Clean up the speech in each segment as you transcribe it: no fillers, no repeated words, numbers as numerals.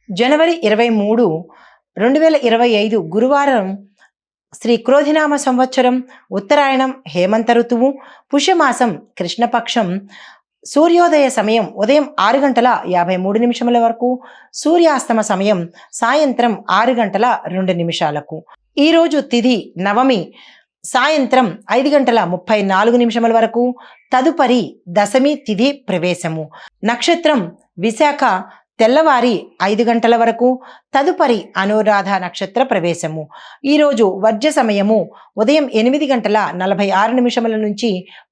జనవరి 23, 2025 గురువారం శ్రీ క్రోధినామ సంవత్సరం, ఉత్తరాయణం, హేమంత ఋతువు, పుష్యమాసం, కృష్ణపక్షం. సూర్యోదయ సమయం ఉదయం 6:53 వరకు, సూర్యాస్తమ సమయం సాయంత్రం 6:02. ఈరోజు తిథి నవమి సాయంత్రం 5:34 వరకు, తదుపరి దశమి తిథి ప్రవేశము. నక్షత్రం విశాఖ తెల్లవారి 5 గంటల వరకు, తదుపరి అనురాధ నక్షత్ర ప్రవేశము. ఈరోజు వర్జ్య సమయము ఉదయం 8:46 నుంచి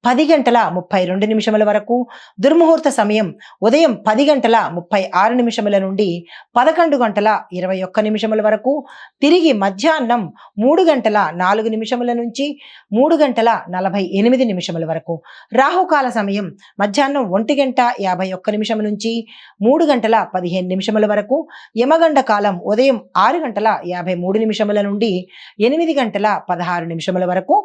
10:32 వరకు, దుర్ముహూర్త సమయం ఉదయం 10:36 నుండి 11:21 వరకు, తిరిగి మధ్యాహ్నం 3:04 నుంచి 3:48 వరకు. రాహుకాల సమయం మధ్యాహ్నం 1:51 నుంచి 3:15 వరకు, యమగండ కాలం ఉదయం 6:53 నుండి 8:16 వరకు,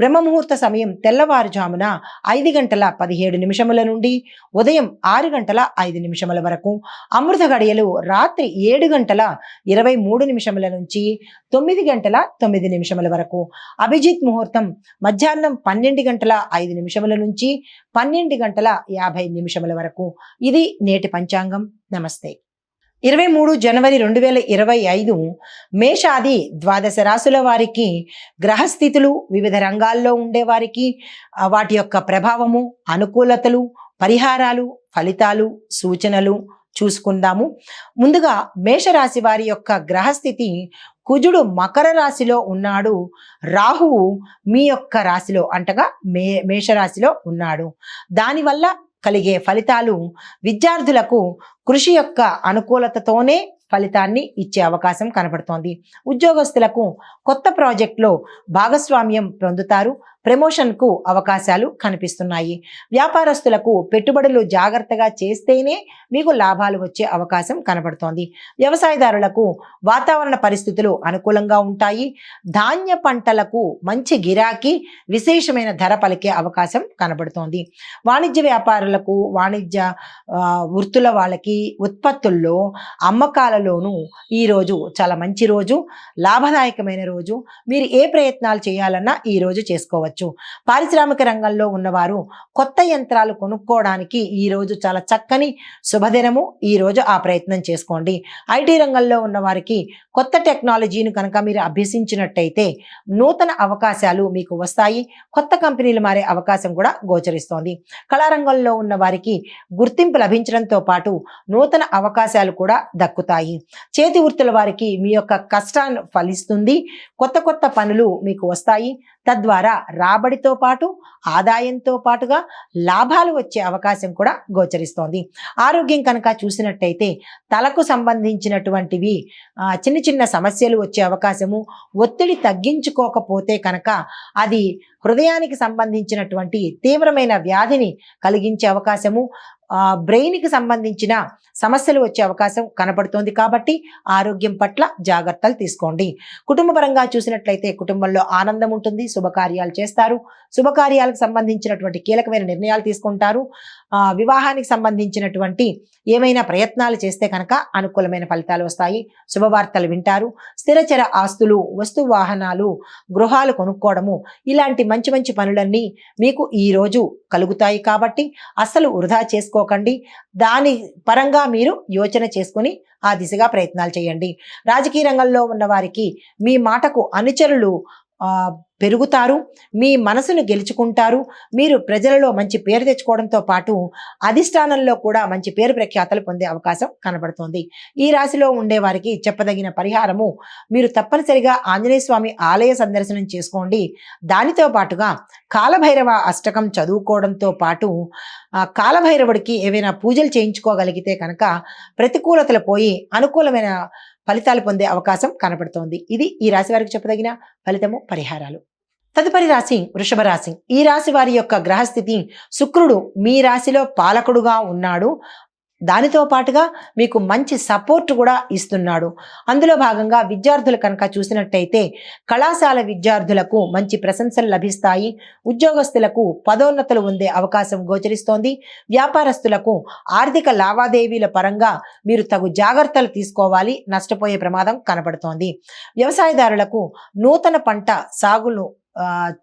బ్రహ్మముహూర్త సమయం తెల్లవారుజామున 5:17 నుండి ఉదయం 6:05 వరకు, అమృత గడియలు రాత్రి 7:23 నుంచి 9:09 వరకు, అభిజిత్ ముహూర్తం మధ్యాహ్నం 12:05 నుంచి 12:50 వరకు. ఇది నేటి పంచాంగం. నమస్తే. 23 జనవరి 2025 మేషాది ద్వాదశ రాశుల వారికి గ్రహస్థితులు, వివిధ రంగాల్లో ఉండేవారికి వాటి యొక్క ప్రభావము, అనుకూలతలు, పరిహారాలు, ఫలితాలు, సూచనలు చూసుకుందాము. ముందుగా మేషరాశి వారి యొక్క గ్రహస్థితి, కుజుడు మకర రాశిలో ఉన్నాడు, రాహువు మీ యొక్క రాశిలో అంటగా మేషరాశిలో ఉన్నాడు. దానివల్ల కలిగే ఫలితాలు విద్యార్థులకు కృషి యొక్క అనుకూలతతోనే ఫలితాన్ని ఇచ్చే అవకాశం కనబడుతోంది. ఉద్యోగస్తులకు కొత్త ప్రాజెక్టులో భాగస్వామ్యం పొందుతారు, ప్రమోషన్కు అవకాశాలు కనిపిస్తున్నాయి. వ్యాపారస్తులకు పెట్టుబడులు జాగ్రత్తగా చేస్తేనే మీకు లాభాలు వచ్చే అవకాశం కనబడుతోంది. వ్యవసాయదారులకు వాతావరణ పరిస్థితులు అనుకూలంగా ఉంటాయి. ధాన్య పంటలకు మంచి గిరాకీ, విశేషమైన ధర పలికే అవకాశం కనబడుతోంది. వాణిజ్య వ్యాపారులకు, వాణిజ్య వృత్తుల వాళ్ళకి ఉత్పత్తుల్లో అమ్మకాలలోనూ ఈరోజు చాలా మంచి రోజు, లాభదాయకమైన రోజు. మీరు ఏ ప్రయత్నాలు చేయాలన్నా ఈరోజు చేసుకోవచ్చు. పారిశ్రామిక రంగంలో ఉన్నవారు కొత్త యంత్రాలు కొనుక్కోవడానికి ఈరోజు చాలా చక్కని శుభదినము. ఈరోజు ఆ ప్రయత్నం చేసుకోండి. ఐటీ రంగంలో ఉన్న వారికి కొత్త టెక్నాలజీని కనుక మీరు అభ్యసించినట్టయితే నూతన అవకాశాలు మీకు వస్తాయి. కొత్త కంపెనీలు మారే అవకాశం కూడా గోచరిస్తోంది. కళారంగంలో ఉన్న వారికి గుర్తింపు లభించడంతో పాటు నూతన అవకాశాలు కూడా దక్కుతాయి. చేతి వృత్తుల వారికి మీ యొక్క కష్టాన్ని ఫలిస్తుంది. కొత్త కొత్త పనులు మీకు వస్తాయి. తద్వారా రాబడితో పాటు ఆదాయంతో పాటుగా లాభాలు వచ్చే అవకాశం కూడా గోచరిస్తోంది. ఆరోగ్యం కనుక చూసినట్టయితే తలకు సంబంధించినటువంటివి చిన్న చిన్న సమస్యలు వచ్చే అవకాశము, ఒత్తిడి తగ్గించుకోకపోతే కనుక అది హృదయానికి సంబంధించినటువంటి తీవ్రమైన వ్యాధిని కలిగించే అవకాశము, బ్రెయిన్కి సంబంధించిన సమస్యలు వచ్చే అవకాశం కనపడుతోంది. కాబట్టి ఆరోగ్యం పట్ల జాగ్రత్తలు తీసుకోండి. కుటుంబపరంగా చూసినట్లయితే కుటుంబంలో ఆనందం ఉంటుంది, శుభకార్యాలు చేస్తారు, శుభకార్యాలకు సంబంధించినటువంటి కీలకమైన నిర్ణయాలు తీసుకుంటారు. వివాహానికి సంబంధించినటువంటి ఏమైనా ప్రయత్నాలు చేస్తే కనుక అనుకూలమైన ఫలితాలు వస్తాయి, శుభవార్తలు వింటారు. స్థిరచర ఆస్తులు, వస్తు వాహనాలు, గృహాలు కొనుక్కోవడము, ఇలాంటి మంచి మంచి పనులన్నీ మీకు ఈరోజు కలుగుతాయి. కాబట్టి అస్సలు వృధా చేసుకోకండి. దాని పరంగా మీరు యోచన చేసుకొని ఆ దిశగా ప్రయత్నాలు చేయండి. రాజకీయ రంగంలో ఉన్న వారికి మీ మాటకు అనుచరులు పెరుగుతారు, మీ మనసును గెలుచుకుంటారు. మీరు ప్రజలలో మంచి పేరు తెచ్చుకోవడంతో పాటు అధిష్టానంలో కూడా మంచి పేరు ప్రఖ్యాతలు పొందే అవకాశం కనబడుతోంది. ఈ రాశిలో ఉండే వారికి చెప్పదగిన పరిహారము, మీరు తప్పనిసరిగా ఆంజనేయ స్వామి ఆలయ సందర్శనం చేసుకోండి. దానితో పాటుగా కాలభైరవ అష్టకం చదువుకోవడంతో పాటు కాలభైరవుడికి ఏవైనా పూజలు చేయించుకోగలిగితే కనుక ప్రతికూలతలు పోయి అనుకూలమైన ఫలితాలు పొందే అవకాశం కనపడుతోంది. ఇది ఈ రాశి వారికి చెప్పదగిన ఫలితము, పరిహారాలు. తదుపరి రాశి వృషభ రాశి. ఈ రాశి వారి యొక్క గ్రహస్థితి, శుక్రుడు మీ రాశిలో పాలకుడుగా ఉన్నాడు. దానితో పాటుగా మీకు మంచి సపోర్ట్ కూడా ఇస్తున్నాడు. అందులో భాగంగా విద్యార్థులు కనుక చూసినట్టయితే కళాశాల విద్యార్థులకు మంచి ప్రశంసలు లభిస్తాయి. ఉద్యోగస్తులకు పదోన్నతులు పొందే అవకాశం గోచరిస్తోంది. వ్యాపారస్తులకు ఆర్థిక లావాదేవీల పరంగా మీరు తగు జాగ్రత్తలు తీసుకోవాలి, నష్టపోయే ప్రమాదం కనబడుతోంది. వ్యవసాయదారులకు నూతన పంట సాగును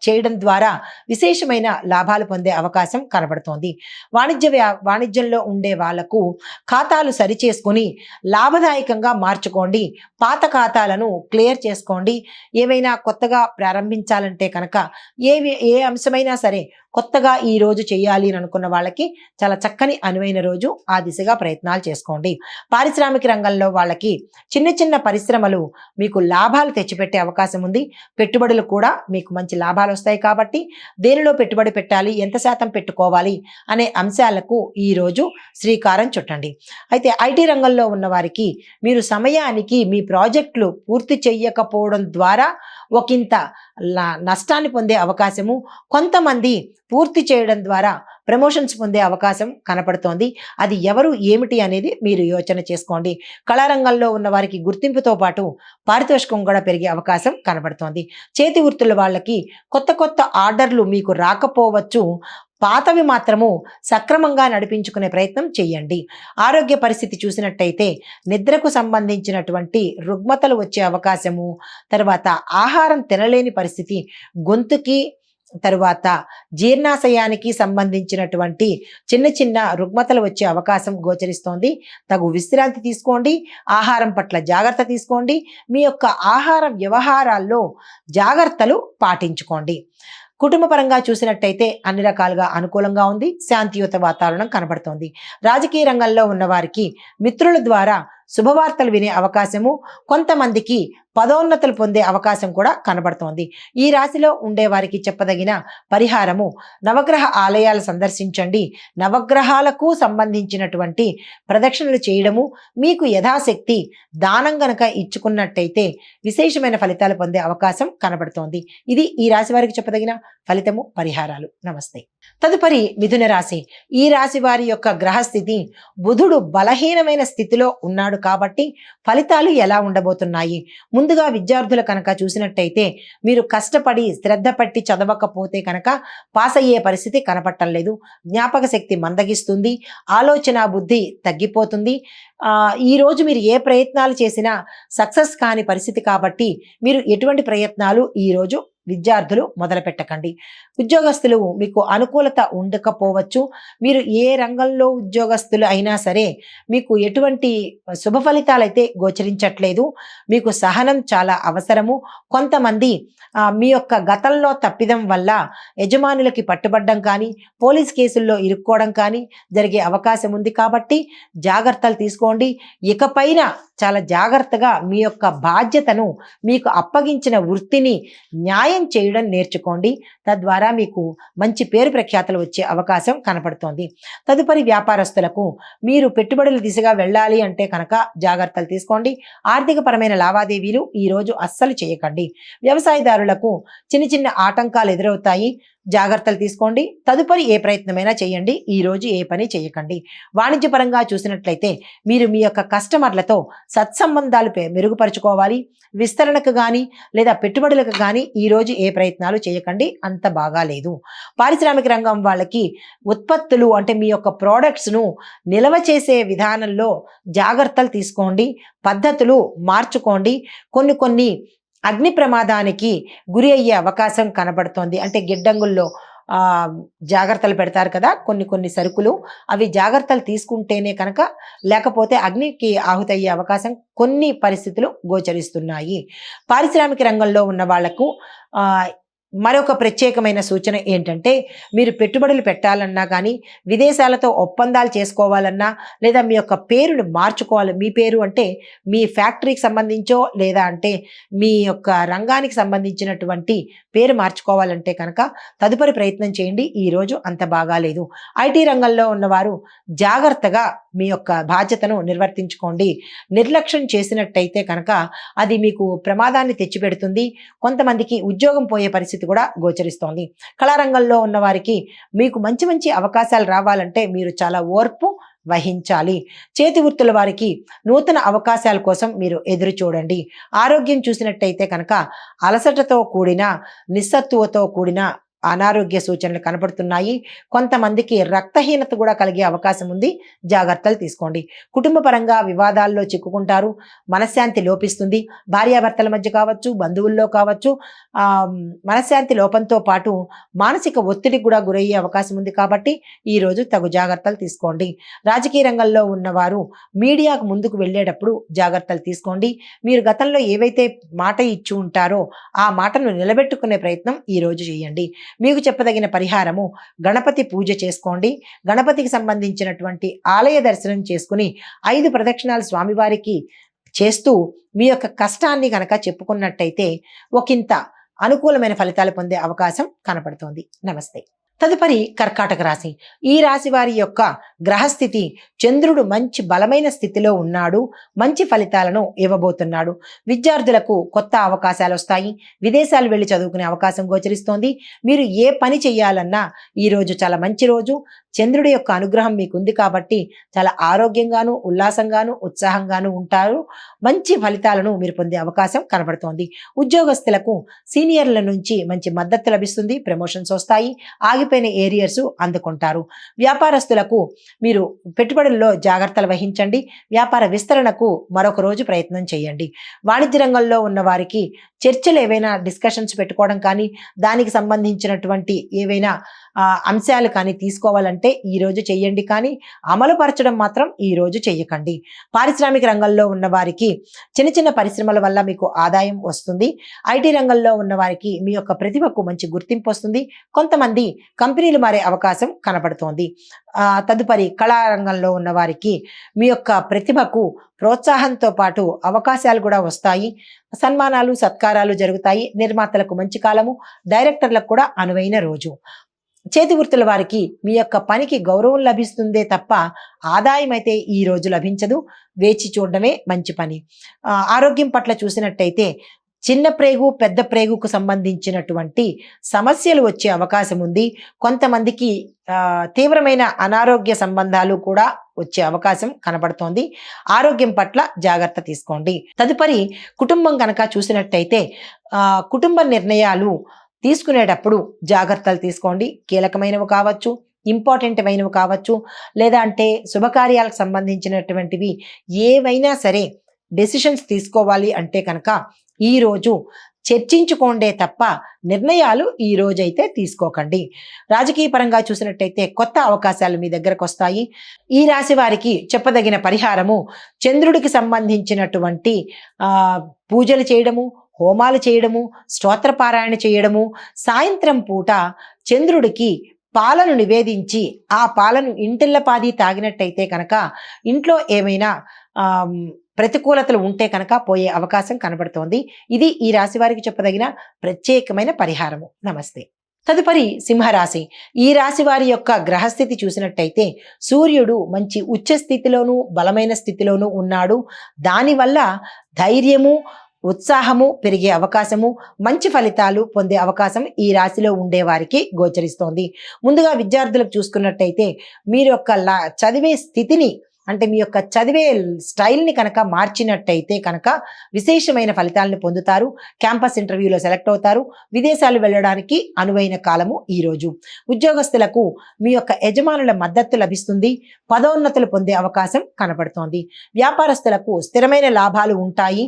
చేయడం ద్వారా విశేషమైన లాభాలు పొందే అవకాశం కనబడుతోంది. వాణిజ్యంలో ఉండే వాళ్లకు ఖాతాలు సరిచేసుకొని లాభదాయకంగా మార్చుకోండి. పాత ఖాతాలను క్లియర్ చేసుకోండి. ఏవైనా కొత్తగా ప్రారంభించాలంటే కనుక ఏ అంశమైనా సరే కొత్తగా ఈ రోజు చేయాలి అని అనుకున్న వాళ్ళకి చాలా చక్కని అనువైన రోజు. ఆ దిశగా ప్రయత్నాలు చేసుకోండి. పారిశ్రామిక రంగంలో వాళ్ళకి చిన్న చిన్న పరిశ్రమలు మీకు లాభాలు తెచ్చిపెట్టే అవకాశం ఉంది. పెట్టుబడులు కూడా మీకు మంచి లాభాలు వస్తాయి. కాబట్టి దేనిలో పెట్టుబడి పెట్టాలి, ఎంత శాతం పెట్టుకోవాలి అనే అంశాలకు ఈరోజు శ్రీకారం చుట్టండి. అయితే ఐటీ రంగంలో ఉన్న వారికి మీరు సమయానికి మీ ప్రాజెక్టులు పూర్తి చేయకపోవడం ద్వారా ఒకంత నష్టాన్ని పొందే అవకాశము, కొంతమంది పూర్తి చేయడం ద్వారా ప్రమోషన్స్ పొందే అవకాశం కనపడుతోంది. అది ఎవరు ఏమిటి అనేది మీరు యోచన చేసుకోండి. కళారంగంలో ఉన్న వారికి గుర్తింపుతో పాటు పారితోషికం కూడా పెరిగే అవకాశం కనపడుతోంది. చేతి వృత్తుల వాళ్ళకి కొత్త కొత్త ఆర్డర్లు మీకు రాకపోవచ్చు. పాతవి మాత్రము సక్రమంగా నడిపించుకునే ప్రయత్నం చేయండి. ఆరోగ్య పరిస్థితి చూసినట్టయితే నిద్రకు సంబంధించినటువంటి రుగ్మతలు వచ్చే అవకాశము, తర్వాత ఆహారం తినలేని పరిస్థితి, గొంతుకి తరువాత జీర్ణాశయానికి సంబంధించినటువంటి చిన్న చిన్న రుగ్మతలు వచ్చే అవకాశం గోచరిస్తోంది. తగు విశ్రాంతి తీసుకోండి. ఆహారం పట్ల జాగ్రత్త తీసుకోండి. మీ యొక్క ఆహార వ్యవహారాల్లో జాగ్రత్తలు పాటించుకోండి. కుటుంబ పరంగా చూసినట్టయితే అన్ని రకాలుగా అనుకూలంగా ఉంది. శాంతియుత వాతావరణం కనబడుతోంది. రాజకీయ రంగంలో ఉన్న వారికి మిత్రుల ద్వారా శుభవార్తలు వినే అవకాశము, కొంతమందికి పదోన్నతులు పొందే అవకాశం కూడా కనబడుతోంది. ఈ రాశిలో ఉండే వారికి చెప్పదగిన పరిహారము, నవగ్రహ ఆలయాలు సందర్శించండి. నవగ్రహాలకు సంబంధించినటువంటి ప్రదక్షిణలు చేయడము, మీకు యథాశక్తి దానం గనక ఇచ్చుకున్నట్టయితే విశేషమైన ఫలితాలు పొందే అవకాశం కనబడుతోంది. ఇది ఈ రాశి వారికి చెప్పదగిన ఫలితము, పరిహారాలు. నమస్తే. తదుపరి మిథున రాశి. ఈ రాశి వారి యొక్క గ్రహస్థితి, బుధుడు బలహీనమైన స్థితిలో ఉన్నాడు కాబట్టి ఫలితాలు ఎలా ఉండబోతున్నాయి? ముందుగా విద్యార్థులు కనుక చూసినట్టయితే మీరు కష్టపడి శ్రద్ధ పట్టి చదవకపోతే కనుక పాస్ అయ్యే పరిస్థితి కనపడటం లేదు. జ్ఞాపక శక్తి మందగిస్తుంది. ఆలోచన బుద్ధి తగ్గిపోతుంది. ఈరోజు మీరు ఏ ప్రయత్నాలు చేసినా సక్సెస్ కాని పరిస్థితి కాబట్టి మీరు ఎటువంటి ప్రయత్నాలు ఈరోజు విద్యార్థులు మొదలు పెట్టకండి. ఉద్యోగస్తులు మీకు అనుకూలత ఉండకపోవచ్చు. మీరు ఏ రంగంలో ఉద్యోగస్తులు అయినా సరే మీకు ఎటువంటి శుభ ఫలితాలు అయితే గోచరించట్లేదు. మీకు సహనం చాలా అవసరము. కొంతమంది మీ యొక్క గతంలో తప్పిదం వల్ల యజమానులకి పట్టుబడ్డం కానీ, పోలీస్ కేసుల్లో ఇరుక్కోవడం కానీ జరిగే అవకాశం ఉంది. కాబట్టి జాగ్రత్తలు తీసుకోండి. ఇకపైన చాలా జాగ్రత్తగా మీ యొక్క బాధ్యతను, మీకు అప్పగించిన వృత్తిని న్యాయం చేయడం నేర్చుకోండి. తద్వారా మీకు మంచి పేరు ప్రఖ్యాతలు వచ్చే అవకాశం కనపడుతోంది. తదుపరి వ్యాపారస్తులకు మీరు పెట్టుబడుల దిశగా వెళ్ళాలి అంటే కనుక జాగ్రత్తలు తీసుకోండి. ఆర్థిక పరమైన లావాదేవీలు ఈరోజు అస్సలు చేయకండి. వ్యవసాయదారులకు చిన్న చిన్న ఆటంకాలు ఎదురవుతాయి. జాగ్రత్తలు తీసుకోండి. తదుపరి ఏ ప్రయత్నమైనా చేయండి. ఈరోజు ఏ పని చేయకండి. వాణిజ్యపరంగా చూసినట్లయితే మీరు మీ యొక్క కస్టమర్లతో సత్సంబంధాలు మెరుగుపరుచుకోవాలి. విస్తరణకు కానీ లేదా పెట్టుబడులకు కానీ ఈరోజు ఏ ప్రయత్నాలు చేయకండి. అంత బాగాలేదు. పారిశ్రామిక రంగం వాళ్ళకి ఉత్పత్తులు అంటే మీ యొక్క ప్రోడక్ట్స్ను నిల్వ చేసే విధానంలో జాగ్రత్తలు తీసుకోండి. పద్ధతులు మార్చుకోండి. కొన్ని అగ్ని ప్రమాదానికి గురి అయ్యే అవకాశం కనబడుతోంది. అంటే గిడ్డంగుల్లో జాగ్రత్తలు పెడతారు కదా కొన్ని సరుకులు, అవి జాగ్రత్తలు తీసుకుంటేనే కనుక, లేకపోతే అగ్నికి ఆహుతయ్యే అవకాశం కొన్ని పరిస్థితులు గోచరిస్తున్నాయి. పారిశ్రామిక రంగంలో ఉన్న వాళ్లకు మరొక ప్రత్యేకమైన సూచన ఏంటంటే, మీరు పెట్టుబడులు పెట్టాలన్నా కానీ, విదేశాలతో ఒప్పందాలు చేసుకోవాలన్నా, లేదా మీ యొక్క పేరును మార్చుకోవాలి. మీ పేరు అంటే మీ ఫ్యాక్టరీకి సంబంధించో లేదా అంటే మీ యొక్క రంగానికి సంబంధించినటువంటి పేరు మార్చుకోవాలంటే కనుక తదుపరి ప్రయత్నం చేయండి. ఈరోజు అంత బాగాలేదు. ఐటీ రంగంలో ఉన్నవారు జాగ్రత్తగా మీ యొక్క బాధ్యతను నిర్వర్తించుకోండి. నిర్లక్ష్యం చేసినట్టయితే కనుక అది మీకు ప్రమాదాన్ని తెచ్చిపెడుతుంది. కొంతమందికి ఉద్యోగం పోయే పరిస్థితి కూడా గోచరిస్తోంది. కళారంగంలో ఉన్న వారికి మీకు మంచి అవకాశాలు రావాలంటే మీరు చాలా ఓర్పు, వహించాలి. చేతి వృత్తుల వారికి నూతన అవకాశాల కోసం మీరు ఎదురు చూడండి. ఆరోగ్యం చూసినట్టయితే కనుక అలసటతో కూడిన నిస్సత్తువతో కూడిన అనారోగ్య సూచనలు కనపడుతున్నాయి. కొంతమందికి రక్తహీనత కూడా కలిగే అవకాశం ఉంది. జాగ్రత్తలు తీసుకోండి. కుటుంబ పరంగా వివాదాల్లో చిక్కుకుంటారు. మనశ్శాంతి లోపిస్తుంది. భార్యాభర్తల మధ్య కావచ్చు, బంధువుల్లో కావచ్చు, మనశ్శాంతి లోపంతో పాటు మానసిక ఒత్తిడికి కూడా గురయ్యే అవకాశం ఉంది. కాబట్టి ఈరోజు తగు జాగ్రత్తలు తీసుకోండి. రాజకీయ రంగంలో ఉన్నవారు మీడియాకు ముందుకు వెళ్ళేటప్పుడు జాగ్రత్తలు తీసుకోండి. మీరు గతంలో ఏవైతే మాట ఇచ్చి ఉంటారో ఆ మాటను నిలబెట్టుకునే ప్రయత్నం ఈరోజు చేయండి. మీకు చెప్పదగిన పరిహారము గణపతి పూజ చేసుకోండి. గణపతికి సంబంధించినటువంటి ఆలయ దర్శనం చేసుకుని 5 ప్రదక్షిణాలు స్వామివారికి చేస్తూ మీ యొక్క కష్టాన్ని కనుక చెప్పుకున్నట్టయితే ఒకంత అనుకూలమైన ఫలితాలు పొందే అవకాశం కనపడుతోంది. నమస్తే. తదుపరి కర్కాటక రాశి. ఈ రాశి వారి యొక్క గ్రహస్థితి, చంద్రుడు మంచి బలమైన స్థితిలో ఉన్నాడు. మంచి ఫలితాలను ఇవ్వబోతున్నాడు. విద్యార్థులకు కొత్త అవకాశాలు వస్తాయి. విదేశాలు వెళ్ళి చదువుకునే అవకాశం గోచరిస్తోంది. మీరు ఏ పని చేయాలన్నా ఈరోజు చాలా మంచి రోజు. చంద్రుడి యొక్క అనుగ్రహం మీకుంది కాబట్టి చాలా ఆరోగ్యంగాను, ఉల్లాసంగాను, ఉత్సాహంగాను ఉంటారు. మంచి ఫలితాలను మీరు పొందే అవకాశం కనబడుతోంది. ఉద్యోగస్తులకు సీనియర్ల నుంచి మంచి మద్దతు లభిస్తుంది. ప్రమోషన్స్ వస్తాయి. ఆగిపోయిన ఏరియర్స్ అందుకుంటారు. వ్యాపారస్తులకు మీరు పెట్టుబడుల్లో జాగ్రత్తలు వహించండి. వ్యాపార విస్తరణకు మరొక రోజు ప్రయత్నం చేయండి. వాణిజ్య రంగంలో ఉన్న వారికి చర్చలు ఏవైనా డిస్కషన్స్ పెట్టుకోవడం కానీ, దానికి సంబంధించినటువంటి ఏవైనా అంశాలు కానీ తీసుకోవాలంటే ఈరోజు చెయ్యండి, కానీ అమలుపరచడం మాత్రం ఈరోజు చెయ్యకండి. పారిశ్రామిక రంగంలో ఉన్న వారికి చిన్న చిన్న పరిశ్రమల వల్ల మీకు ఆదాయం వస్తుంది. ఐటీ రంగంలో ఉన్న వారికి మీ యొక్క ప్రతిభకు మంచి గుర్తింపు వస్తుంది. కొంతమంది కంపెనీలు మారే అవకాశం కనపడుతోంది. తదుపరి కళారంగంలో ఉన్న వారికి మీ యొక్క ప్రతిభకు ప్రోత్సాహంతో పాటు అవకాశాలు కూడా వస్తాయి. సన్మానాలు, సత్కారాలు జరుగుతాయి. నిర్మాతలకు మంచి కాలము. డైరెక్టర్లకు కూడా అనువైన రోజు. చేతి వృత్తుల వారికి మీ యొక్క పనికి గౌరవం లభిస్తుందే తప్ప ఆదాయం అయితే ఈ రోజు లభించదు. వేచి చూడడమే మంచి పని. ఆరోగ్యం పట్ల చూసినట్టయితే చిన్న ప్రేగు, పెద్ద ప్రేగుకు సంబంధించినటువంటి సమస్యలు వచ్చే అవకాశం ఉంది. కొంతమందికి తీవ్రమైన అనారోగ్య సంబంధాలు కూడా వచ్చే అవకాశం కనబడుతోంది. ఆరోగ్యం పట్ల జాగ్రత్త తీసుకోండి. తదుపరి కుటుంబం కనుక చూసినట్టయితే కుటుంబ నిర్ణయాలు తీసుకునేటప్పుడు జాగ్రత్తలు తీసుకోండి. కీలకమైనవి కావచ్చు, ఇంపార్టెంట్ అయినవి కావచ్చు, లేదా అంటే శుభకార్యాలకు సంబంధించినటువంటివి ఏవైనా సరే డెసిషన్స్ తీసుకోవాలి అంటే కనుక ఈరోజు చర్చించుకోండే తప్ప నిర్ణయాలు ఈ రోజైతే తీసుకోకండి. రాజకీయ పరంగా చూసినట్టయితే కొత్త అవకాశాలు మీ దగ్గరకు వస్తాయి. ఈ రాశి వారికి చెప్పదగిన పరిహారము చంద్రుడికి సంబంధించినటువంటి పూజలు చేయడము, హోమాలు చేయడము, స్తోత్రపారాయణ చేయడము, సాయంత్రం పూట చంద్రుడికి పాలను నివేదించి ఆ పాలను ఇంటిల్లపాది తాగినట్టయితే కనుక ఇంట్లో ఏమైనా ప్రతికూలతలు ఉంటే కనుక పోయే అవకాశం కనబడుతోంది. ఇది ఈ రాశి వారికి చెప్పదగిన ప్రత్యేకమైన పరిహారము. నమస్తే. తదుపరి సింహరాశి. ఈ రాశి వారి యొక్క గ్రహస్థితి చూసినట్టయితే సూర్యుడు మంచి ఉచ్చ స్థితిలోనూ బలమైన స్థితిలోనూ ఉన్నాడు. దానివల్ల ధైర్యము, ఉత్సాహము పెరిగే అవకాశము, మంచి ఫలితాలు పొందే అవకాశం ఈ రాశిలో ఉండే వారికి గోచరిస్తోంది. ముందుగా విద్యార్థులకు చూసుకున్నట్టయితే మీరు యొక్క చదివే స్థితిని, అంటే మీ యొక్క చదివే స్టైల్ని కనుక మార్చినట్టయితే కనుక విశేషమైన ఫలితాలను పొందుతారు. క్యాంపస్ ఇంటర్వ్యూలో సెలెక్ట్ అవుతారు. విదేశాలు వెళ్ళడానికి అనువైన కాలము ఈరోజు. ఉద్యోగస్తులకు మీ యొక్క యజమానుల మద్దతు లభిస్తుంది. పదోన్నతులు పొందే అవకాశం కనపడుతోంది. వ్యాపారస్తులకు స్థిరమైన లాభాలు ఉంటాయి.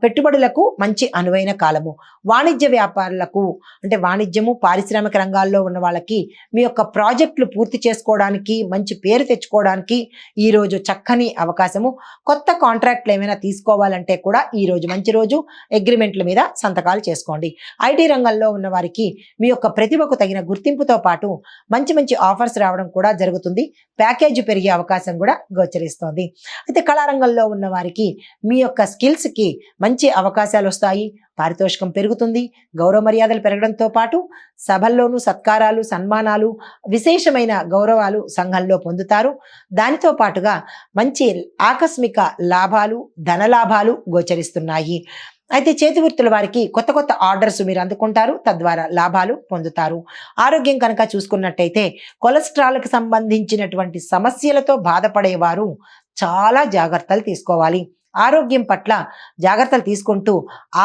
పెట్టుబడులకు మంచి అనువైన కాలము. వాణిజ్య వ్యాపారులకు, అంటే వాణిజ్యము, పారిశ్రామిక రంగాల్లో ఉన్న వాళ్ళకి మీ యొక్క ప్రాజెక్టులు పూర్తి చేసుకోవడానికి, మంచి పేరు తెచ్చుకోవడానికి ఈరోజు చక్కని అవకాశము. కొత్త కాంట్రాక్ట్లు ఏమైనా తీసుకోవాలంటే కూడా ఈరోజు మంచి రోజు. అగ్రిమెంట్ల మీద సంతకాలు చేసుకోండి. ఐటీ రంగంలో ఉన్న వారికి మీ యొక్క ప్రతిభకు తగిన గుర్తింపుతో పాటు మంచి మంచి ఆఫర్స్ రావడం కూడా జరుగుతుంది. ప్యాకేజ్ పెరిగే అవకాశం కూడా గోచరిస్తోంది. అయితే కళారంగంలో ఉన్న వారికి మీ యొక్క స్కిల్స్కి మంచి అవకాశాలు వస్తాయి. పారితోషికం పెరుగుతుంది. గౌరవ మర్యాదలు పెరగడంతో పాటు సభల్లోనూ సత్కారాలు, సన్మానాలు, విశేషమైన గౌరవాలు సంఘంలో పొందుతారు. దానితో పాటుగా మంచి ఆకస్మిక లాభాలు, ధనలాభాలు గోచరిస్తున్నాయి. అయితే చేతి వృత్తుల వారికి కొత్త కొత్త ఆర్డర్స్ మీరు అందుకుంటారు, తద్వారా లాభాలు పొందుతారు. ఆరోగ్యం కనుక చూసుకున్నట్టయితే కొలెస్ట్రాల్కి సంబంధించినటువంటి సమస్యలతో బాధపడేవారు చాలా జాగ్రత్తలు తీసుకోవాలి. ఆరోగ్యం పట్ల జాగ్రత్తలు తీసుకుంటూ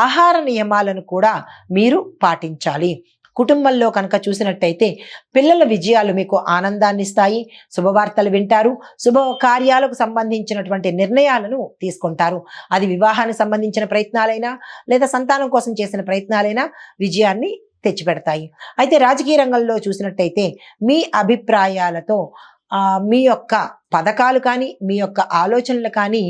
ఆహార నియమాలను కూడా మీరు పాటించాలి. కుటుంబంలో కనుక చూసినట్టయితే పిల్లల విజయాలు మీకు ఆనందాన్ని ఇస్తాయి. శుభవార్తలు వింటారు. శుభ కార్యాలకు సంబంధించినటువంటి నిర్ణయాలను తీసుకుంటారు. అది వివాహానికి సంబంధించిన ప్రయత్నాలైనా లేదా సంతానం కోసం చేసిన ప్రయత్నాలైనా విజయాన్ని తెచ్చిపెడతాయి. అయితే రాజకీయ రంగంలో చూసినట్టయితే మీ అభిప్రాయాలతో మీ యొక్క పథకాలు కానీ మీ యొక్క ఆలోచనలు కానీ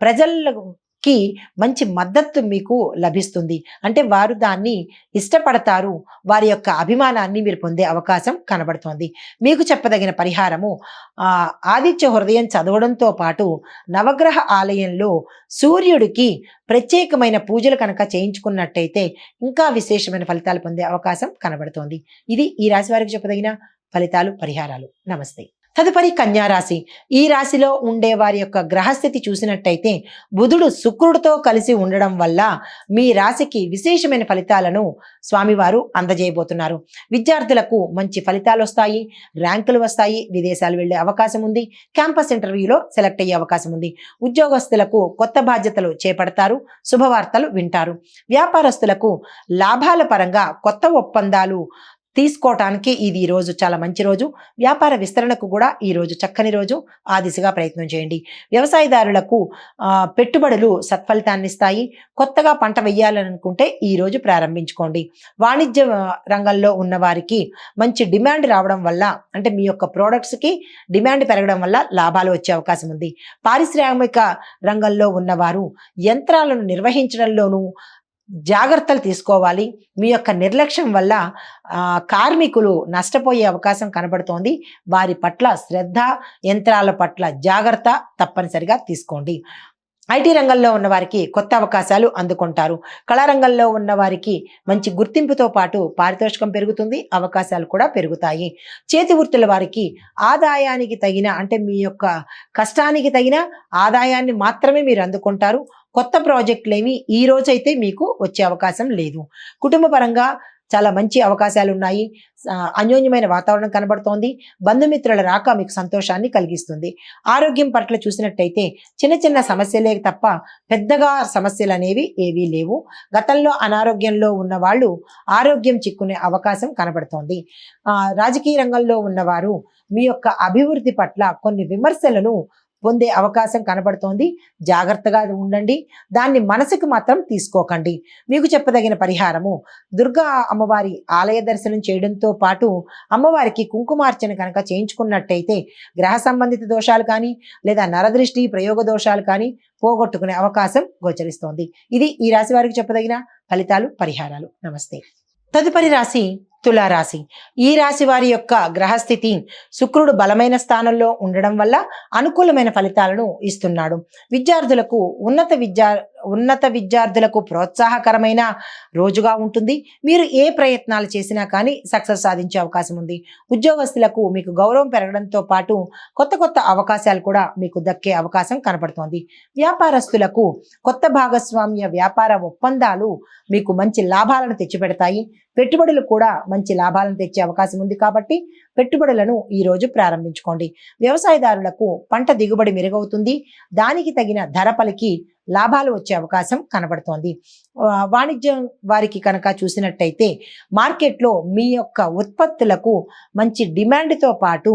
ప్రజలకి మంచి మద్దతు మీకు లభిస్తుంది. అంటే వారు దాన్ని ఇష్టపడతారు. వారి యొక్క అభిమానాన్ని మీరు పొందే అవకాశం కనబడుతోంది. మీకు చెప్పదగిన పరిహారము ఆదిత్య హృదయం చదవడంతో పాటు నవగ్రహ ఆలయంలో సూర్యుడికి ప్రత్యేకమైన పూజలు కనుక చేయించుకున్నట్టయితే ఇంకా విశేషమైన ఫలితాలు పొందే అవకాశం కనబడుతోంది. ఇది ఈ రాశి వారికి చెప్పదగిన ఫలితాలు, పరిహారాలు. నమస్తే. తదుపరి కన్యా రాశి. ఈ రాశిలో ఉండే వారి యొక్క గ్రహస్థితి చూసినట్టయితే బుధుడు శుక్రుడితో కలిసి ఉండడం వల్ల మీ రాశికి విశేషమైన ఫలితాలను స్వామివారు అందజేయబోతున్నారు. విద్యార్థులకు మంచి ఫలితాలు వస్తాయి, ర్యాంకులు వస్తాయి, విదేశాలు వెళ్లే అవకాశం ఉంది, క్యాంపస్ ఇంటర్వ్యూలో సెలెక్ట్ అయ్యే అవకాశం ఉంది. ఉద్యోగస్తులకు కొత్త బాధ్యతలు చేపడతారు, శుభవార్తలు వింటారు. వ్యాపారస్తులకు లాభాల పరంగా కొత్త ఒప్పందాలు తీసుకోవటానికి ఇది రోజు చాలా మంచి రోజు. వ్యాపార విస్తరణకు కూడా ఈ రోజు చక్కని రోజు. ఆ దిశగా ప్రయత్నం చేయండి. వ్యవసాయదారులకు పెట్టుబడులు సత్ఫలితాన్ని ఇస్తాయి. కొత్తగా పంట వేయాలనుకుంటే ఈ రోజు ప్రారంభించుకోండి. వాణిజ్య రంగంలో ఉన్న వారికి మంచి డిమాండ్ రావడం వల్ల, అంటే మీ యొక్క ప్రోడక్ట్స్కి డిమాండ్ పెరగడం వల్ల లాభాలు వచ్చే అవకాశం ఉంది. పారిశ్రామిక రంగంలో ఉన్నవారు యంత్రాలను నిర్వహించడంలోనూ జాగ్రత్తలు తీసుకోవాలి. మీ యొక్క నిర్లక్ష్యం వల్ల కార్మికులు నష్టపోయే అవకాశం కనబడుతోంది. వారి పట్ల శ్రద్ధ, యంత్రాల పట్ల జాగ్రత్త తప్పనిసరిగా తీసుకోండి. ఐటీ రంగంలో ఉన్న వారికి కొత్త అవకాశాలు అందుకుంటారు. కళారంగంలో ఉన్న వారికి మంచి గుర్తింపుతో పాటు పారితోషికం పెరుగుతుంది, అవకాశాలు కూడా పెరుగుతాయి. చేతి వృత్తుల వారికి ఆదాయానికి తగిన, అంటే మీ యొక్క కష్టానికి తగిన ఆదాయాన్ని మాత్రమే మీరు అందుకుంటారు. కొత్త ప్రాజెక్టులు ఏమి ఈ రోజైతే మీకు వచ్చే అవకాశం లేదు. కుటుంబ పరంగా చాలా మంచి అవకాశాలు ఉన్నాయి. అన్యోన్యమైన వాతావరణం కనబడుతోంది. బంధుమిత్రుల రాక మీకు సంతోషాన్ని కలిగిస్తుంది. ఆరోగ్యం పట్ల చూసినట్టయితే చిన్న చిన్న సమస్యలే తప్ప పెద్దగా సమస్యలు అనేవి ఏవీ లేవు. గతంలో అనారోగ్యంలో ఉన్న వాళ్ళు ఆరోగ్యం చిక్కునే అవకాశం కనబడుతోంది. రాజకీయ రంగంలో ఉన్నవారు మీ యొక్క అభివృద్ధి పట్ల కొన్ని విమర్శలను పొందే అవకాశం కనబడుతోంది. జాగ్రత్తగా ఉండండి. దాన్ని మనసుకు మాత్రం తీసుకోకండి. మీకు చెప్పదగిన పరిహారము దుర్గా అమ్మవారి ఆలయ దర్శనం చేయడంతో పాటు అమ్మవారికి కుంకుమార్చన కనుక చేయించుకున్నట్టయితే గ్రహ సంబంధిత దోషాలు కానీ లేదా నరదృష్టి ప్రయోగ దోషాలు కానీ పోగొట్టుకునే అవకాశం గోచరిస్తోంది. ఇది ఈ రాశి వారికి చెప్పదగిన ఫలితాలు, పరిహారాలు. నమస్తే. తదుపరి రాశి తులారాశి. ఈ రాశి వారి యొక్క గ్రహస్థితి శుక్రుడు బలమైన స్థానంలో ఉండడం వల్ల అనుకూలమైన ఫలితాలను ఇస్తున్నాడు. విద్యార్థులకు ఉన్నత విద్యార్థులకు ప్రోత్సాహకరమైన రోజుగా ఉంటుంది. మీరు ఏ ప్రయత్నాలు చేసినా కానీ సక్సెస్ సాధించే అవకాశం ఉంది. ఉద్యోగస్తులకు మీకు గౌరవం పెరగడంతో పాటు కొత్త కొత్త అవకాశాలు కూడా మీకు దక్కే అవకాశం కనపడుతోంది. వ్యాపారస్తులకు కొత్త భాగస్వామ్య వ్యాపార ఒప్పందాలు మీకు మంచి లాభాలను తెచ్చిపెడతాయి. పెట్టుబడులు కూడా మంచి లాభాలను తెచ్చే అవకాశం ఉంది కాబట్టి పెట్టుబడులను ఈ రోజు ప్రారంభించుకోండి. వ్యవసాయదారులకు పంట దిగుబడి మెరుగవుతుంది. దానికి తగిన ధర పలికి లాభాలు వచ్చే అవకాశం కనబడుతోంది. వాణిజ్యం వారికి కనుక చూసినట్టయితే మార్కెట్లో మీ యొక్క ఉత్పత్తులకు మంచి డిమాండ్తో పాటు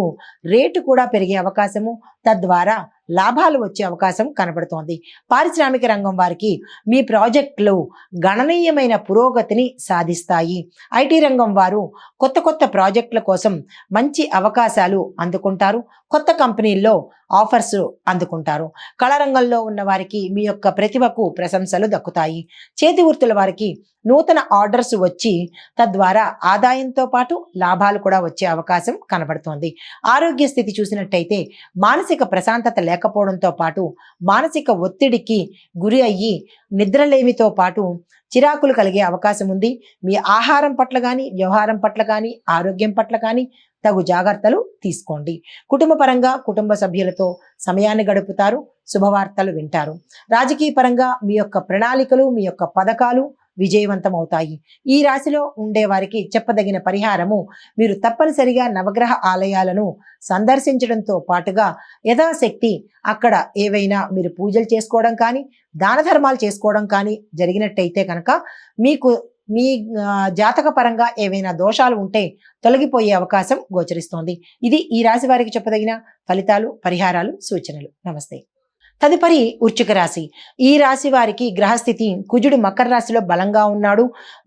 రేటు కూడా పెరిగే అవకాశము, తద్వారా లాభాలు వచ్చే అవకాశం కనబడుతోంది. పారిశ్రామిక రంగం వారికి మీ ప్రాజెక్టులు గణనీయమైన పురోగతిని సాధిస్తాయి. ఐటీ రంగం వారు కొత్త కొత్త ప్రాజెక్టుల కోసం మంచి అవకాశాలు అందుకుంటారు. కొత్త కంపెనీల్లో ఆఫర్స్ అందుకుంటారు. కళారంగంలో ఉన్న వారికి మీ యొక్క ప్రతిభకు ప్రశంసలు దక్కుతాయి. చేతి వృత్తుల వారికి నూతన ఆర్డర్స్ వచ్చి తద్వారా ఆదాయంతో పాటు లాభాలు కూడా వచ్చే అవకాశం కనబడుతోంది. ఆరోగ్య స్థితి చూసినట్టయితే మానసిక ప్రశాంతత లేకపోవడంతో పాటు మానసిక ఒత్తిడికి గురి అయ్యి నిద్రలేమితో పాటు చిరాకులు కలిగే అవకాశం ఉంది. మీ ఆహారం పట్ల కానీ, వ్యవహారం పట్ల కానీ, ఆరోగ్యం పట్ల కానీ తగు జాగ్రత్తలు తీసుకోండి. కుటుంబ పరంగా కుటుంబ సభ్యులతో సమయాన్ని గడుపుతారు, శుభవార్తలు వింటారు. రాజకీయ పరంగా మీ యొక్క ప్రణాళికలు, మీ యొక్క పథకాలు విజయవంతం అవుతాయి. ఈ రాశిలో ఉండే వారికి చెప్పదగిన పరిహారము, మీరు తప్పనిసరిగా నవగ్రహ ఆలయాలను సందర్శించడంతో పాటుగా యథాశక్తి అక్కడ ఏవైనా మీరు పూజలు చేసుకోవడం కానీ, దాన ధర్మాలు చేసుకోవడం కానీ జరిగినట్టయితే కనుక మీకు మీ జాతక పరంగా ఏవైనా దోషాలు ఉంటే తొలగిపోయే అవకాశం గోచరిస్తోంది. ఇది ఈ రాశి వారికి చెప్పదగిన ఫలితాలు, పరిహారాలు, సూచనలు. నమస్తే. తదుపరి వృశ్చిక రాశి. ఈ రాశి వారికి గ్రహస్థితి కుజుడు మకర రాశిలో బలంగా ఉన్నాడు.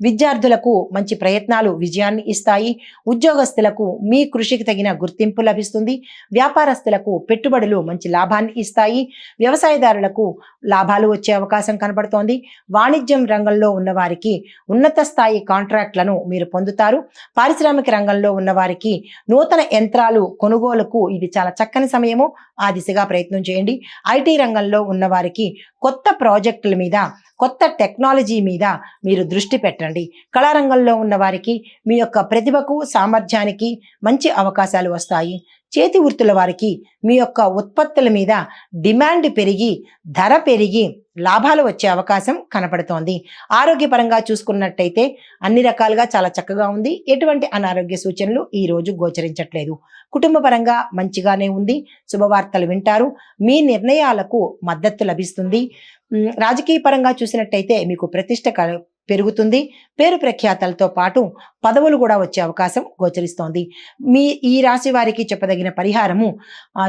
విద్యార్థులకు మంచి ప్రయత్నాలు విజయాన్ని ఇస్తాయి. ఉద్యోగస్తులకు మీ కృషికి తగిన గుర్తింపు లభిస్తుంది. వ్యాపారస్తులకు పెట్టుబడులు మంచి లాభాన్ని ఇస్తాయి. వ్యవసాయదారులకు లాభాలు వచ్చే అవకాశం కనబడుతోంది. వాణిజ్యం రంగంలో ఉన్న వారికి ఉన్నత స్థాయి కాంట్రాక్ట్లను మీరు పొందుతారు. పారిశ్రామిక రంగంలో ఉన్న వారికి నూతన యంత్రాలు కొనుగోలుకు ఇది చాలా చక్కని సమయము. ఆ దిశగా ప్రయత్నం చేయండి. ఐటీ రంగంలో ఉన్న వారికి కొత్త ప్రాజెక్టుల మీద, కొత్త టెక్నాలజీ మీద మీరు దృష్టి పెట్టండి. కళారంగంలో ఉన్న వారికి మీ యొక్క ప్రతిభకు, సామర్థ్యానికి మంచి అవకాశాలు వస్తాయి. చేతి వృత్తుల వారికి మీ యొక్క ఉత్పత్తుల మీద డిమాండ్ పెరిగి, ధర పెరిగి లాభాలు వచ్చే అవకాశం కనపడుతోంది. ఆరోగ్యపరంగా చూసుకున్నట్టయితే అన్ని రకాలుగా చాలా చక్కగా ఉంది. ఎటువంటి అనారోగ్య సూచనలు ఈ రోజు గోచరించట్లేదు. కుటుంబ పరంగా మంచిగానే ఉంది. శుభవార్తలు వింటారు. మీ నిర్ణయాలకు మద్దతు లభిస్తుంది. రాజకీయ పరంగా చూసినట్టయితే మీకు ప్రతిష్ట పెరుగుతుంది. పేరు ప్రఖ్యాతలతో పాటు పదవులు కూడా వచ్చే అవకాశం గోచరిస్తోంది. ఈ రాశి వారికి చెప్పదగిన పరిహారము,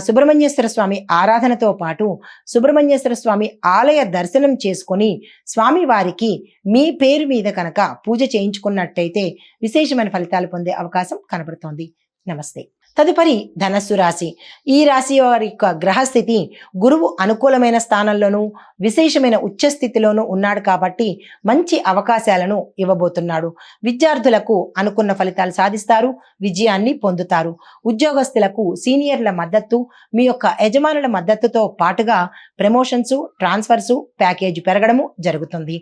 సుబ్రహ్మణ్యేశ్వర స్వామి ఆరాధనతో పాటు సుబ్రహ్మణ్యేశ్వర స్వామి ఆలయ దర్శనం చేసుకొని స్వామి వారికి మీ పేరు మీద కనుక పూజ చేయించుకున్నట్టయితే విశేషమైన ఫలితాలు పొందే అవకాశం కనబడుతోంది. నమస్తే. తదుపరి ధనస్సు రాశి. ఈ రాశి వారి యొక్క గ్రహస్థితి గురువు అనుకూలమైన స్థానంలోనూ విశేషమైన ఉచ్చస్థితిలోనూ ఉన్నాడు కాబట్టి మంచి అవకాశాలను ఇవ్వబోతున్నాడు. విద్యార్థులకు అనుకున్న ఫలితాలు సాధిస్తారు, విజయాన్ని పొందుతారు. ఉద్యోగస్తులకు సీనియర్ల మద్దతు, మీ యొక్క యజమానుల మద్దతుతో పాటుగా ప్రమోషన్స్, ట్రాన్స్ఫర్స్, ప్యాకేజీ పెరగడము జరుగుతుంది.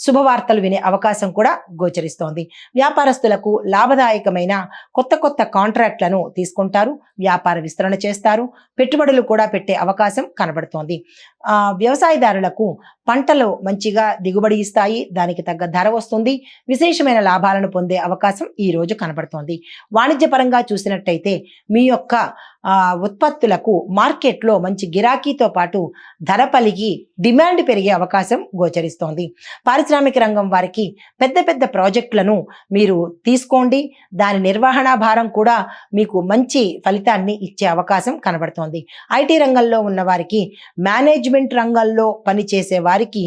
శుభవార్తలు వినే అవకాశం కూడా గోచరిస్తోంది. వ్యాపారస్తులకు లాభదాయకమైన కొత్త కొత్త కాంట్రాక్ట్లను తీసుకుంటారు. వ్యాపార విస్తరణ చేస్తారు. పెట్టుబడులు కూడా పెట్టే అవకాశం కనబడుతోంది. వ్యవసాయదారులకు పంటలు మంచిగా దిగుబడి ఇస్తాయి. దానికి తగ్గ ధర వస్తుంది. విశేషమైన లాభాలను పొందే అవకాశం ఈ రోజు కనబడుతోంది. వాణిజ్యపరంగా చూసినట్టయితే మీ యొక్క ఉత్పత్తులకు మార్కెట్లో మంచి గిరాకీతో పాటు ధర పలిగి డిమాండ్ పెరిగే అవకాశం గోచరిస్తోంది. పారిశ్రామిక రంగం వారికి పెద్ద పెద్ద ప్రాజెక్టులను మీరు తీసుకోండి. దాని నిర్వహణ భారం కూడా మీకు మంచి ఫలితాన్ని ఇచ్చే అవకాశం కనబడుతోంది. ఐటీ రంగంలో ఉన్న వారికి, మేనేజ్మెంట్ రంగంలో పనిచేసే వారికి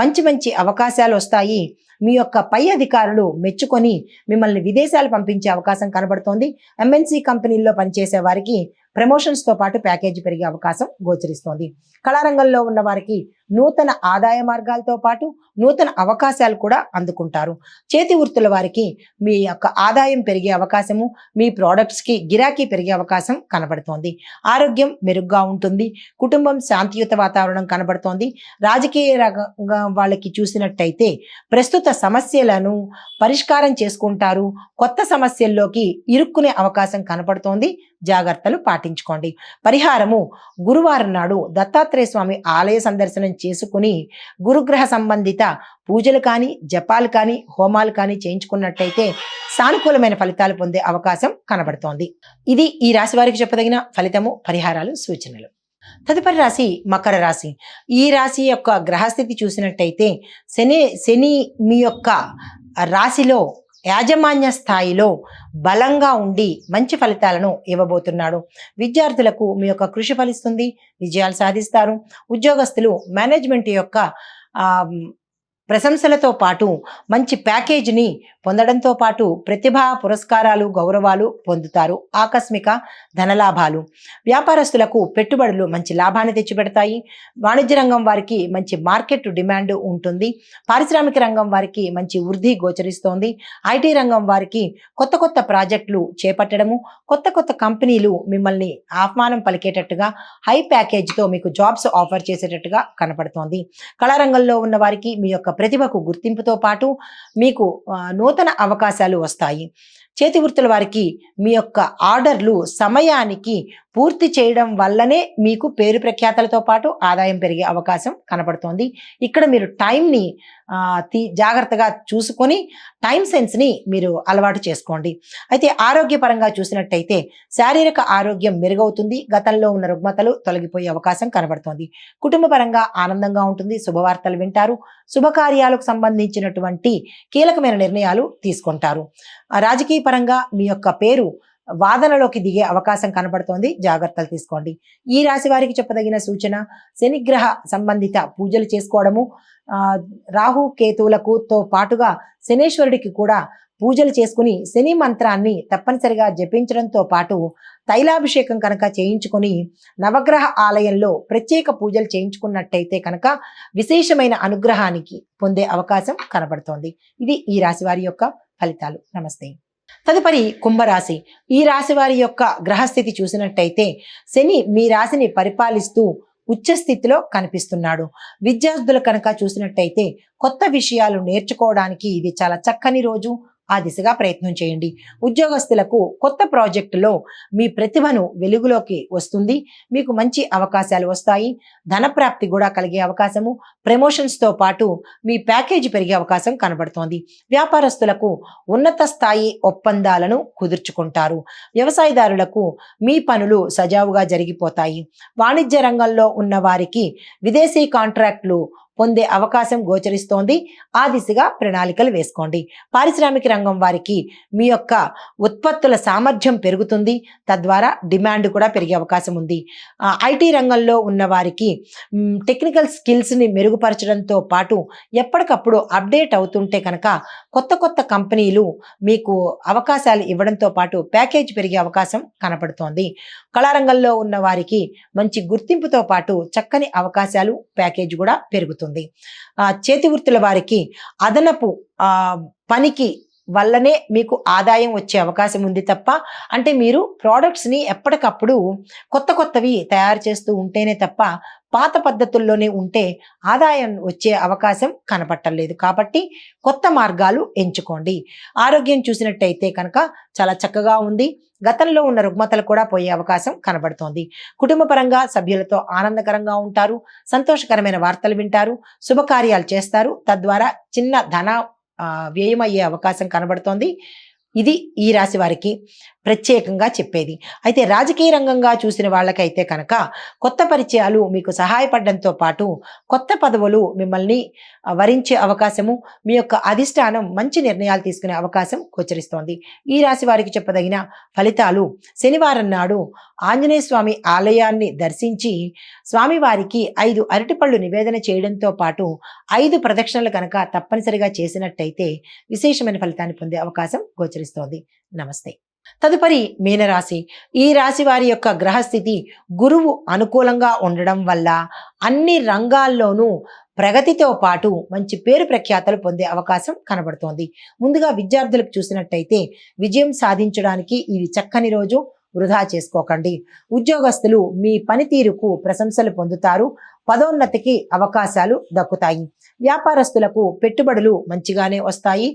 మంచి మంచి అవకాశాలు వస్తాయి. మీ యొక్క పై అధికారులు మెచ్చుకొని మిమ్మల్ని విదేశాలు పంపించే అవకాశం కనబడుతోంది. ఎంఎన్సి కంపెనీల్లో పనిచేసే వారికి ప్రమోషన్స్తో పాటు ప్యాకేజీ పెరిగే అవకాశం గోచరిస్తోంది. కళారంగంలో ఉన్న వారికి నూతన ఆదాయ మార్గాలతో పాటు నూతన అవకాశాలు కూడా అందుకుంటారు. చేతి వృత్తుల వారికి మీ యొక్క ఆదాయం పెరిగే అవకాశము, మీ ప్రోడక్ట్స్కి గిరాకీ పెరిగే అవకాశం కనబడుతోంది. ఆరోగ్యం మెరుగ్గా ఉంటుంది. కుటుంబం శాంతియుత వాతావరణం కనబడుతోంది. రాజకీయ రంగం వాళ్ళకి చూసినట్టయితే ప్రస్తుత సమస్యలను పరిష్కారం చేసుకుంటారు. కొత్త సమస్యల్లోకి ఇరుక్కునే అవకాశం కనపడుతోంది. జాగ్రత్తలు పాటించుకోండి. పరిహారము, గురువారం నాడు దత్తాత్రేయ స్వామి ఆలయ సందర్శనం చేసుకుని గురుగ్రహ సంబంధిత పూజలు కానీ, జపాలు కానీ, హోమాలు కానీ చేయించుకున్నట్టయితే సానుకూలమైన ఫలితాలు పొందే అవకాశం కనబడుతోంది. ఇది ఈ రాశి వారికి చెప్పదగిన ఫలితము, పరిహారాలు, సూచనలు. తదుపరి రాశి మకర రాశి. ఈ రాశి యొక్క గ్రహస్థితి చూసినట్టయితే శని మీ యొక్క రాశిలో యాజమాన్య స్థాయిలో బలంగా ఉండి మంచి ఫలితాలను ఇవ్వబోతున్నాడు. విద్యార్థులకు మీ యొక్క కృషి ఫలిస్తుంది, విజయాలు సాధిస్తారు. ఉద్యోగస్తులు మేనేజ్మెంట్ యొక్క ప్రశంసలతో పాటు మంచి ప్యాకేజీని పొందడంతో పాటు ప్రతిభా పురస్కారాలు, గౌరవాలు పొందుతారు. ఆకస్మిక ధనలాభాలు. వ్యాపారస్తులకు పెట్టుబడులు మంచి లాభాన్ని తెచ్చిపెడతాయి. వాణిజ్య రంగం వారికి మంచి మార్కెట్ డిమాండ్ ఉంటుంది. పారిశ్రామిక రంగం వారికి మంచి వృద్ధి గోచరిస్తోంది. ఐటీ రంగం వారికి కొత్త కొత్త ప్రాజెక్టులు చేపట్టడము, కొత్త కొత్త కంపెనీలు మిమ్మల్ని ఆహ్వానం పలికేటట్టుగా హై ప్యాకేజీతో మీకు జాబ్స్ ఆఫర్ చేసేటట్టుగా కనపడుతోంది. కళారంగంలో ఉన్న వారికి మీ యొక్క ప్రతిభకు గుర్తింపుతో పాటు మీకు నూతన అవకాశాలు వస్తాయి. చేతి వృత్తుల వారికి మీ యొక్క ఆర్డర్లు సమయానికి పూర్తి చేయడం వల్లనే మీకు పేరు ప్రఖ్యాతలతో పాటు ఆదాయం పెరిగే అవకాశం కనపడుతోంది. ఇక్కడ మీరు టైంని జాగ్రత్తగా చూసుకొని టైం సెన్స్ని మీరు అలవాటు చేసుకోండి. అయితే ఆరోగ్యపరంగా చూసినట్టయితే శారీరక ఆరోగ్యం మెరుగవుతుంది. గతంలో ఉన్న రుగ్మతలు తొలగిపోయే అవకాశం కనబడుతోంది. కుటుంబ పరంగా ఆనందంగా ఉంటుంది. శుభవార్తలు వింటారు. శుభకార్యాలకు సంబంధించినటువంటి కీలకమైన నిర్ణయాలు తీసుకుంటారు. రాజకీయ పరంగా మీ యొక్క పేరు వాదనలోకి దిగే అవకాశం కనబడుతోంది. జాగ్రత్తలు తీసుకోండి. ఈ రాశి వారికి చెప్పదగిన సూచన శనిగ్రహ సంబంధిత పూజలు చేసుకోవడము, రాహు కేతువులకుతో పాటుగా శనేశ్వరుడికి కూడా పూజలు చేసుకుని శని మంత్రాన్ని తప్పనిసరిగా జపించడంతో పాటు తైలాభిషేకం కనుక చేయించుకొని నవగ్రహ ఆలయంలో ప్రత్యేక పూజలు చేయించుకున్నట్టయితే కనుక విశేషమైన అనుగ్రహానికి పొందే అవకాశం కనబడుతోంది. ఇది ఈ రాశి వారి యొక్క ఫలితాలు. నమస్తే. తదుపరి కుంభరాశి. ఈ రాశి వారి యొక్క గ్రహస్థితి చూసినట్టయితే శని మీ రాశిని పరిపాలిస్తూ ఉచ్చ స్థితిలో కనిపిస్తున్నాడు. విద్యార్థులు కనుక చూసినట్టయితే కొత్త విషయాలు నేర్చుకోవడానికి ఇది చాలా చక్కని రోజు. ఆ దిశగా ప్రయత్నం చేయండి. ఉద్యోగస్తులకు కొత్త ప్రాజెక్టులో మీ ప్రతిభను వెలుగులోకి వస్తుంది. మీకు మంచి అవకాశాలు వస్తాయి. ధనప్రాప్తి కూడా కలిగే అవకాశము, ప్రమోషన్స్తో పాటు మీ ప్యాకేజీ పెరిగే అవకాశం కనబడుతోంది. వ్యాపారస్తులకు ఉన్నత స్థాయి ఒప్పందాలను కుదుర్చుకుంటారు. వ్యవసాయదారులకు మీ పనులు సజావుగా జరిగిపోతాయి. వాణిజ్య రంగంలో ఉన్న వారికి విదేశీ కాంట్రాక్టులు పొందే అవకాశం గోచరిస్తోంది. ఆ దిశగా ప్రణాళికలు వేసుకోండి. పారిశ్రామిక రంగం వారికి మీ యొక్క ఉత్పత్తుల సామర్థ్యం పెరుగుతుంది. తద్వారా డిమాండ్ కూడా పెరిగే అవకాశం ఉంది. ఐటీ రంగంలో ఉన్న వారికి టెక్నికల్ స్కిల్స్ని మెరుగుపరచడంతో పాటు ఎప్పటికప్పుడు అప్డేట్ అవుతుంటే కనుక కొత్త కొత్త కంపెనీలు మీకు అవకాశాలు ఇవ్వడంతో పాటు ప్యాకేజ్ పెరిగే అవకాశం కనపడుతోంది. కళారంగంలో ఉన్న వారికి మంచి గుర్తింపుతో పాటు చక్కని అవకాశాలు, ప్యాకేజ్ కూడా పెరుగుతుంది. చేతి వృత్తుల వారికి అదనపు పనికి వల్లనే మీకు ఆదాయం వచ్చే అవకాశం ఉంది తప్ప, అంటే మీరు ప్రోడక్ట్స్ని ఎప్పటికప్పుడు కొత్త కొత్తవి తయారు చేస్తూ ఉంటేనే తప్ప పాత పద్ధతుల్లోనే ఉంటే ఆదాయం వచ్చే అవకాశం కనపట్టలేదు. కాబట్టి కొత్త మార్గాలు ఎంచుకోండి. ఆరోగ్యం చూసినట్టయితే కనుక చాలా చక్కగా ఉంది. గతంలో ఉన్న రుగ్మతలు కూడా పోయే అవకాశం కనబడుతోంది. కుటుంబ పరంగా సభ్యులతో ఆనందకరంగా ఉంటారు. సంతోషకరమైన వార్తలు వింటారు. శుభకార్యాలు చేస్తారు. తద్వారా చిన్న ధన వ్యయం అయ్యే అవకాశం కనబడుతోంది. ఇది ఈ రాశి వారికి ప్రత్యేకంగా చెప్పేది. అయితే రాజకీయ రంగంగా చూసిన వాళ్ళకైతే కనుక కొత్త పరిచయాలు మీకు సహాయపడడంతో పాటు కొత్త పదవులు మిమ్మల్ని వరించే అవకాశము, మీ యొక్క అధిష్టానం మంచి నిర్ణయాలు తీసుకునే అవకాశం గోచరిస్తోంది. ఈ రాశి వారికి చెప్పదగిన ఫలితాలు శనివారం నాడు ఆంజనేయ స్వామి ఆలయాన్ని దర్శించి స్వామివారికి 5 అరటిపళ్ళు నివేదన చేయడంతో పాటు 5 ప్రదక్షిణలు కనుక తప్పనిసరిగా చేసినట్టయితే విశేషమైన ఫలితాన్ని పొందే అవకాశం గోచరిస్తోంది. నమస్తే. తదుపరి మీనరాశి. ఈ రాశి వారి యొక్క గ్రహస్థితి గురువు అనుకూలంగా ఉండడం వల్ల అన్ని రంగాల్లోనూ ప్రగతితో పాటు మంచి పేరు ప్రఖ్యాతలు పొందే అవకాశం కనబడుతోంది. ముందుగా విద్యార్థులకు చూసినట్టయితే విజయం సాధించడానికి ఇది చక్కని రోజు. వృధా చేసుకోకండి. ఉద్యోగస్తులు మీ పనితీరుకు ప్రశంసలు పొందుతారు. పదోన్నతికి అవకాశాలు దక్కుతాయి. వ్యాపారస్తులకు పెట్టుబడులు మంచిగానే వస్తాయి.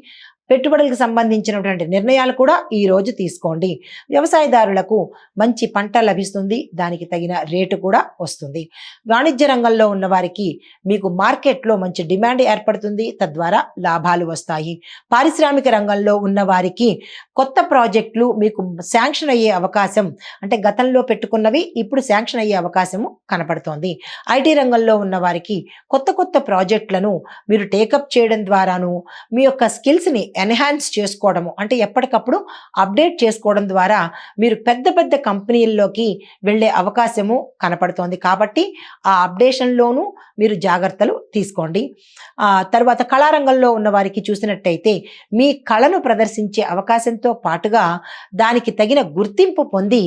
పెట్టుబడులకు సంబంధించినటువంటి నిర్ణయాలు కూడా ఈ రోజు తీసుకోండి. వ్యవసాయదారులకు మంచి పంట లభిస్తుంది. దానికి తగిన రేటు కూడా వస్తుంది. వాణిజ్య రంగంలో ఉన్న వారికి మీకు మార్కెట్లో మంచి డిమాండ్ ఏర్పడుతుంది. తద్వారా లాభాలు వస్తాయి. పారిశ్రామిక రంగంలో ఉన్న వారికి కొత్త ప్రాజెక్టులు మీకు శాంక్షన్ అయ్యే అవకాశం, అంటే గతంలో పెట్టుకున్నవి ఇప్పుడు శాంక్షన్ అయ్యే అవకాశము కనపడుతోంది. ఐటీ రంగంలో ఉన్న వారికి కొత్త కొత్త ప్రాజెక్టులను మీరు టేకప్ చేయడం ద్వారాను మీ యొక్క స్కిల్స్ని ఎన్హాన్స్ చేసుకోవడము, అంటే ఎప్పటికప్పుడు అప్డేట్ చేసుకోవడం ద్వారా మీరు పెద్ద పెద్ద కంపెనీల్లోకి వెళ్ళే అవకాశము కనపడుతోంది. కాబట్టి ఆ అప్డేషన్లోనూ మీరు జాగ్రత్తలు తీసుకోండి. తర్వాత కళారంగంలో ఉన్న వారికి చూసినట్టయితే మీ కళను ప్రదర్శించే అవకాశంతో పాటుగా దానికి తగిన గుర్తింపు పొంది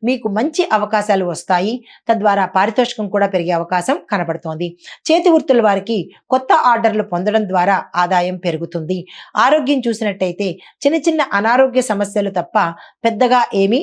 మీకు మంచి అవకాశాలు వస్తాయి. తద్వారా పారితోషికం కూడా పెరిగే అవకాశం కనపడుతోంది. చేతి వృత్తుల వారికి కొత్త ఆర్డర్లు పొందడం ద్వారా ఆదాయం పెరుగుతుంది. ఆరోగ్యం చూసినట్టయితే చిన్న చిన్న అనారోగ్య సమస్యలు తప్ప పెద్దగా ఏమీ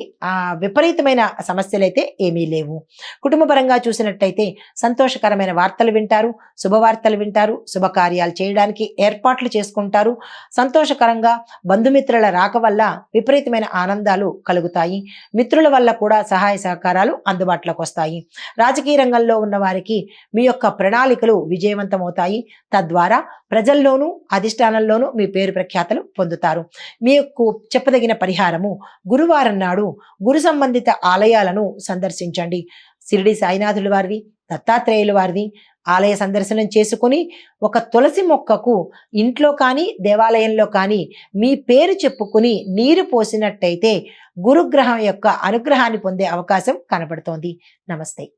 విపరీతమైన సమస్యలైతే ఏమీ లేవు. కుటుంబ పరంగా చూసినట్టయితే సంతోషకరమైన వార్తలు వింటారు, శుభవార్తలు వింటారు, శుభకార్యాలు చేయడానికి ఏర్పాట్లు చేసుకుంటారు. సంతోషకరంగా బంధుమిత్రుల రాక వల్ల విపరీతమైన ఆనందాలు కలుగుతాయి. మిత్రుల వల్ల కూడా సహాయ సహకారాలు అందుబాటులోకి వస్తాయి. రాజకీయ రంగంలో ఉన్న వారికి మీ యొక్క ప్రణాళికలు విజయవంతమవుతాయి. తద్వారా ప్రజల్లోనూ అధిష్టానంలోనూ మీ పేరు ప్రఖ్యాతలు పొందుతారు. మీకు చెప్పదగిన పరిహారము, గురువారం నాడు గురు సంబంధిత ఆలయాలను సందర్శించండి. షిరిడి సాయినాథుల వారిది, దత్తాత్రేయుల వారిది ఆలయ సందర్శనం చేసుకుని ఒక తులసి మొక్కకు ఇంట్లో కానీ దేవాలయంలో కానీ మీ పేరు చెప్పుకుని నీరు పోసినట్టయితే గురుగ్రహం యొక్క అనుగ్రహాన్ని పొందే అవకాశం కనబడుతోంది. నమస్తే.